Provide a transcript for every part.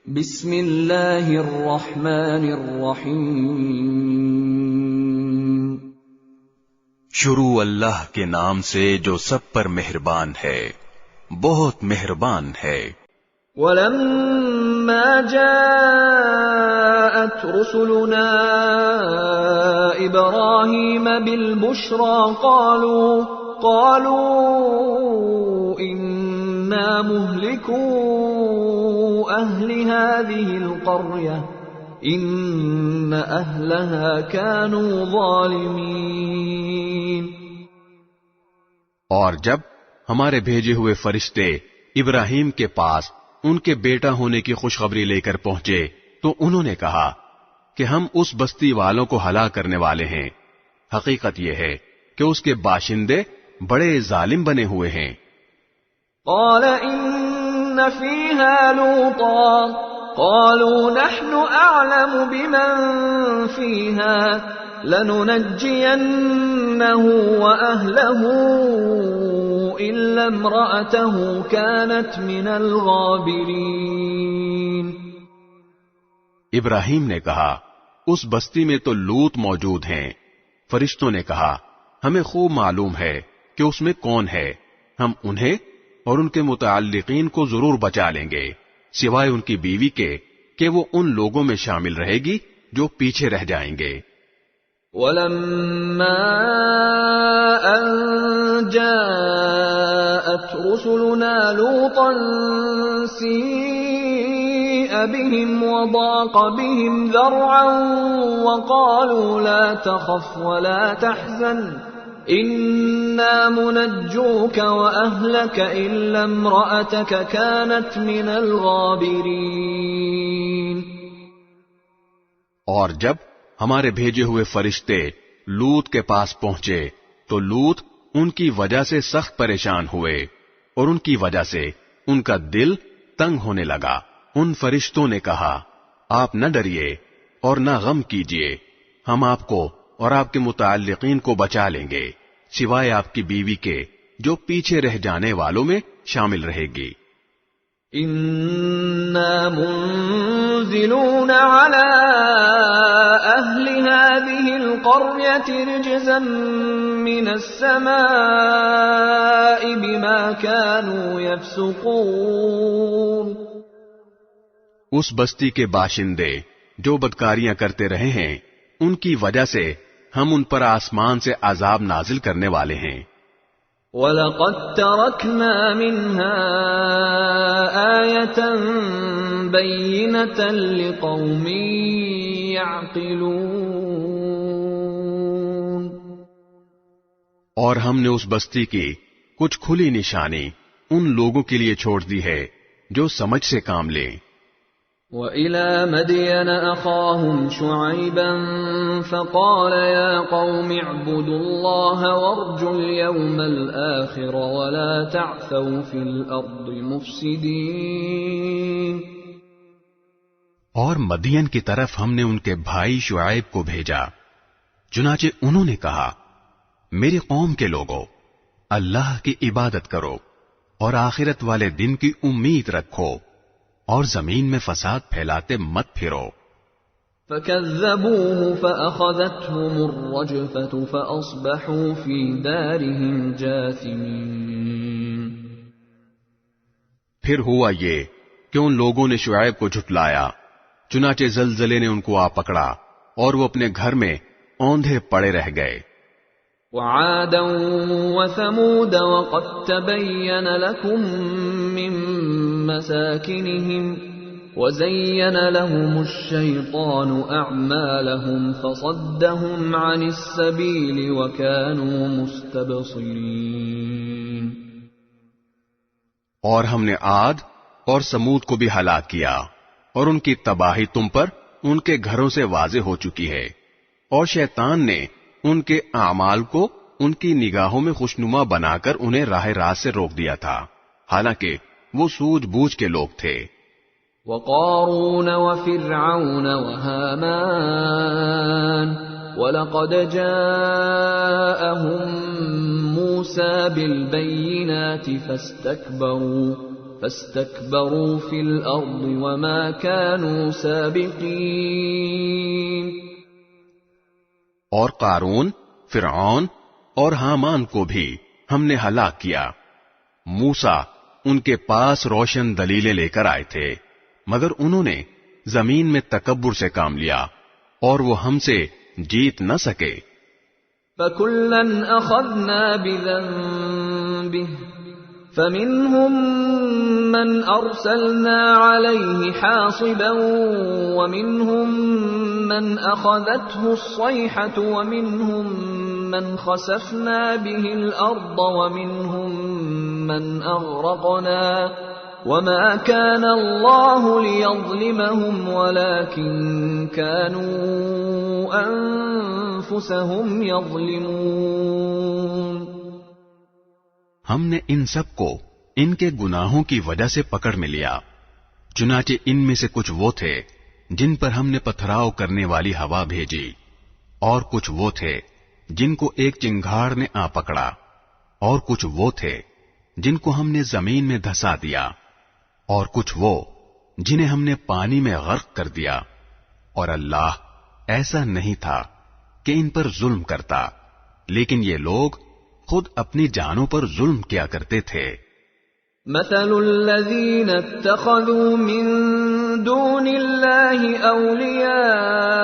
بسم اللہ الرحمن الرحیم شروع اللہ کے نام سے جو سب پر مہربان ہے، بہت مہربان ہے۔ وَلَمَّا جَاءَتْ رُسُلُنَا إِبْرَاهِيمَ بِالْبُشْرَى قَالُوا إِنَّا مُهْلِكُو أَهْلِ هَذِهِ الْقَرْيَةِ إِنَّ أَهْلَهَا كَانُوا ظَالِمِينَ۔ اور جب ہمارے بھیجے ہوئے فرشتے ابراہیم کے پاس ان کے بیٹا ہونے کی خوشخبری لے کر پہنچے تو انہوں نے کہا کہ ہم اس بستی والوں کو ہلاک کرنے والے ہیں، حقیقت یہ ہے کہ اس کے باشندے بڑے ظالم بنے ہوئے ہیں۔ قال إن فيها لوطا قالوا نحن أعلم بمن فيها لننجينه وأهله إلا امرأته كانت من الغابرين۔ ابراہیم نے کہا اس بستی میں تو لوط موجود ہیں۔ فرشتوں نے کہا ہمیں خوب معلوم ہے کہ اس میں کون ہے، ہم انہیں اور ان کے متعلقین کو ضرور بچا لیں گے، سوائے ان کی بیوی کے کہ وہ ان لوگوں میں شامل رہے گی جو پیچھے رہ جائیں گے۔ وَلَمَّا أَن جَاءَتْ رُسُلُنَا لُوطًا سِيءَ بِهِمْ وَضَاقَ بِهِمْ ذَرْعًا وَقَالُوا لَا تَخَفْ وَلَا تَحْزَنْ إِنَّا مُنَجُّوكَ وَأَهْلَكَ إِلَّا امْرَأَتَكَ كَانَتْ مِنَ الْغَابِرِينَ۔ اور جب ہمارے بھیجے ہوئے فرشتے لوط کے پاس پہنچے تو لوط ان کی وجہ سے سخت پریشان ہوئے اور ان کی وجہ سے ان کا دل تنگ ہونے لگا۔ ان فرشتوں نے کہا آپ نہ ڈریے اور نہ غم کیجیے، ہم آپ کو اور آپ کے متعلقین کو بچا لیں گے، سوائے آپ کی بیوی کے جو پیچھے رہ جانے والوں میں شامل رہے گی۔ إِنَّا مُنزِلُونَ عَلَىٰ أَهْلِ هَٰذِهِ الْقَرْيَةِ رِجْزًا مِّنَ السَّمَاءِ بِمَا كَانُوا يَفْسُقُونَ۔ اس بستی کے باشندے جو بدکاریاں کرتے رہے ہیں ان کی وجہ سے ہم ان پر آسمان سے عذاب نازل کرنے والے ہیں۔ وَلَقَدْ تَرَكْنَا مِنْهَا آيَةً بَيِّنَةً لِقَوْمٍ يَعْقِلُونَ۔ اور ہم نے اس بستی کی کچھ کھلی نشانی ان لوگوں کے لیے چھوڑ دی ہے جو سمجھ سے کام لیں۔ وَإِلَى مَدْيَنَ أَخَاهُمْ شُعَيْبًا فَقَالَ يَا قَوْمِ اعْبُدُوا اللَّهَ وَارْجُوا الْيَوْمَ الْآخِرَ وَلَا تَعْثَوْا فِي الْأَرْضِ مُفْسِدِينَ۔ اور مدین کی طرف ہم نے ان کے بھائی شعیب کو بھیجا، چنانچہ انہوں نے کہا میری قوم کے لوگوں، اللہ کی عبادت کرو اور آخرت والے دن کی امید رکھو اور زمین میں فساد پھیلاتے مت پھرو۔ فَكَذَّبُوهُ فَأَخَذَتْهُمُ الرَّجْفَةُ فَأَصْبَحُوا فِي دَارِهِمْ جَاثِمِينَ۔ پھر ہوا یہ کہ ان لوگوں نے شعیب کو جھٹلایا، چنانچہ زلزلے نے ان کو آ پکڑا اور وہ اپنے گھر میں اوندھے پڑے رہ گئے۔ وَعَادًا وَثَمُودَ وَقَدْ تَبَيَّنَ لَكُم مِّن مَّسَاكِنِهِمْ وَزَيَّنَ لَهُمُ الشَّيْطَانُ أَعْمَالَهُمْ فَصَدَّهُمْ عَنِ السَّبِيلِ وَكَانُوا مُسْتَبْصِرِينَ۔ اور ہم نے عاد اور سمود کو بھی ہلاک کیا اور ان کی تباہی تم پر ان کے گھروں سے واضح ہو چکی ہے، اور شیطان نے ان کے اعمال کو ان کی نگاہوں میں خوشنما بنا کر انہیں راہ راست سے روک دیا تھا، حالانکہ وہ سوجھ بوجھ کے لوگ تھے۔ وَقَارُونَ وَفِرْعَوْنَ وَهَامَانَ وَلَقَدْ جَاءَهُم مُّوسَىٰ بِالْبَيِّنَاتِ فاستكبروا في الأرض وما كانوا سابقين. اور قارون، فرعون اور حامان کو بھی ہم نے ہلاک کیا. موسیٰ ان کے پاس روشن دلیلیں لے کر آئے تھے، مگر انہوں نے زمین میں تکبر سے کام لیا اور وہ ہم سے جیت نہ سکے. فَكُلًّا أَخَذْنَا بِذَنبِهِ فَمِنْهُمْ مَنْ أَرْسَلْنَا عَلَيْهِ حَاصِبًا وَمِنْهُمْ مَنْ أَخَذَتْهُ الصَّيْحَةُ وَمِنْهُمْ مَنْ خَسَفْنَا بِهِ الْأَرْضَ وَمِنْهُمْ مَنْ أَغْرَقْنَا وَمَا كَانَ اللَّهُ لِيَظْلِمَهُمْ وَلَكِنْ كَانُوا أَنفُسَهُمْ يَظْلِمُونَ. ہم نے ان سب کو ان کے گناہوں کی وجہ سے پکڑ میں لیا. چنانچہ ان میں سے کچھ وہ تھے جن پر ہم نے پتھراؤ کرنے والی ہوا بھیجی، اور کچھ وہ تھے جن کو ایک چنگھاڑ نے آ پکڑا، اور کچھ وہ تھے جن کو ہم نے زمین میں دھسا دیا، اور کچھ وہ جنہیں ہم نے پانی میں غرق کر دیا. اور اللہ ایسا نہیں تھا کہ ان پر ظلم کرتا، لیکن یہ لوگ خود اپنی جانوں پر ظلم کیا کرتے تھے. مثل الذين اتخذوا من دون الله أولياء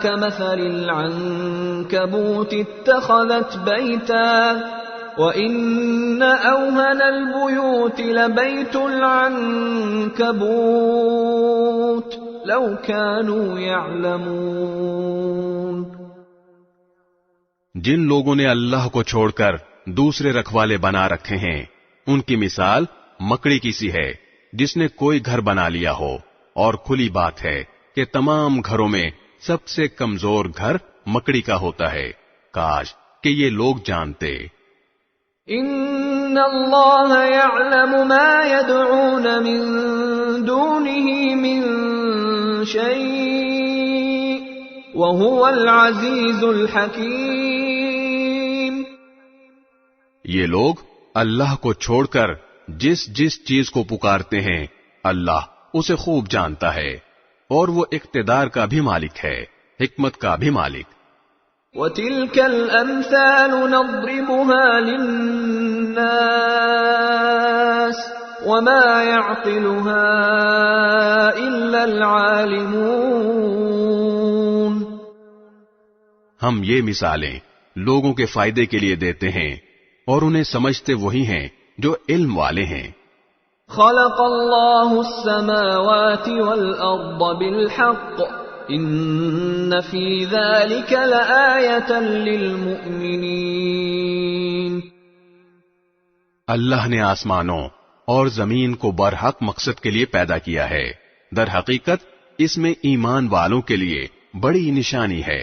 كمثل العنكبوت اتخذت بيتا وإن أوهن البيوت لبيت العنكبوت لو كانوا يعلمون. جن لوگوں نے اللہ کو چھوڑ کر دوسرے رکھوالے بنا رکھے ہیں، ان کی مثال مکڑی کی سی ہے جس نے کوئی گھر بنا لیا ہو، اور کھلی بات ہے کہ تمام گھروں میں سب سے کمزور گھر مکڑی کا ہوتا ہے. کاش کہ یہ لوگ جانتے. ان اللہ یعلم ما يدعون من دونه من شیء وهو العزیز الحکیم. یہ لوگ اللہ کو چھوڑ کر جس جس چیز کو پکارتے ہیں اللہ اسے خوب جانتا ہے، اور وہ اقتدار کا بھی مالک ہے، حکمت کا بھی مالک. وَتِلْكَ الْأَمْثَالُ نَضْرِبُهَا لِلنَّاسِ وَمَا يَعْقِلُهَا إِلَّا الْعَالِمُونَ. ہم یہ مثالیں لوگوں کے فائدے کے لیے دیتے ہیں، اور انہیں سمجھتے وہی ہیں جو علم والے ہیں. خلق اللہ السماوات والارض بالحق ان فی ذلک لآیۃ للمؤمنین. اللہ نے آسمانوں اور زمین کو برحق مقصد کے لیے پیدا کیا ہے، در حقیقت اس میں ایمان والوں کے لیے بڑی نشانی ہے.